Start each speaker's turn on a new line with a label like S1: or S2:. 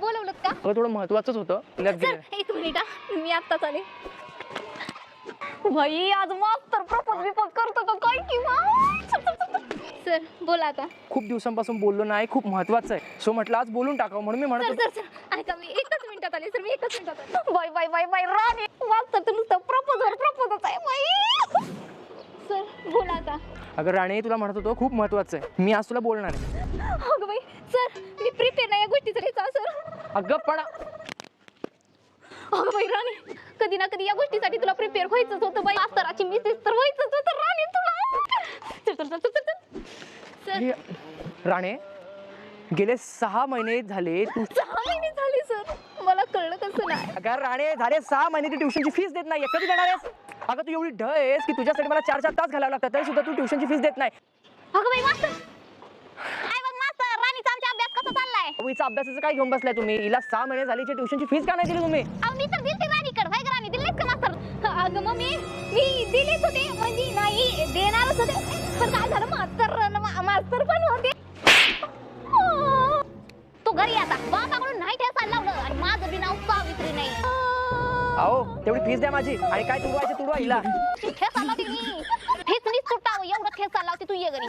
S1: बोलवलं का?
S2: थोडं महत्वाचंच होतं.
S1: सर एक मिनिट मी आत्ताच आले. भाई आज मास्तर प्रपोज करतो का काय किंवा सर बोला आता.
S2: खूप दिवसांपासून बोललो नाही, खूप महत्वाचं आहे, सो म्हटलं आज बोलून टाकावं म्हणून मी म्हणत होतो.
S1: सर ऐका मी एकच मिनिटात आले. सर मी एकच मिनिटात आले. बाय बाय बाय बाय राणी मास्तर तर नुसतं प्रपोजच आहे बाई. सर बोला आता.
S2: अगं राणे, तुला म्हणत होतो खूप महत्वाचं आहे, मी आज तुला बोलणार आहे.
S1: अगं बाई सर मी प्रिपेअर नाही या गोष्टीसाठी सर.
S2: अगं पण
S1: अगं बाई राणी कधी ना कधी या गोष्टीसाठी तुला प्रिपेअर व्हायचंच होतं बाई. मास्तराची मिसेस तर व्हायचंच होतं राणी तुला.
S2: सर राणे, गेले 6 महिने झाले तू.
S1: 6 महिने झाले सर, मला कळलं कसं नाही.
S2: अगं राणे, झाले 6 महिने तू ट्युशनची फीस देत नाही, कधी देणार आहेस? अगं तू एवढी ढ आहेस की तुझ्यासाठी मला 4-4 तास घालावं लागतात तरी सुद्धा तू ट्युशनची फीस देत नाही.
S1: अगं बाई मास्तर काय बघ मास्तर राणीचा आमचा अभ्यास कसा चाललाय.
S2: हिचा अभ्यासाचं काय घेऊन बसलाय तुम्ही? हिला 6 महिने झाली, ट्युशनची फीस का नाही दिली तुम्ही?
S1: अहो मी तर दिलते राणीकडे. काय राणी दिलेत का मास्तर? अगं मम्मी मी दिलेच होते, म्हणजे नाही देणारच होते, पण काय झालं मास्तर पण होते. तू घरी आता बाबाकडून नाही ठेसायला लावलं आणि माझं बी नाव सावित्री नाही.
S2: अहो तेवढी फीस द्या माझी आणि काय तुडवायचं तुडवा हिला.
S1: ठेसायला लावते मी, ठेचणीच सुटावं एवढं ठेसायला लावते. तू ये घरी.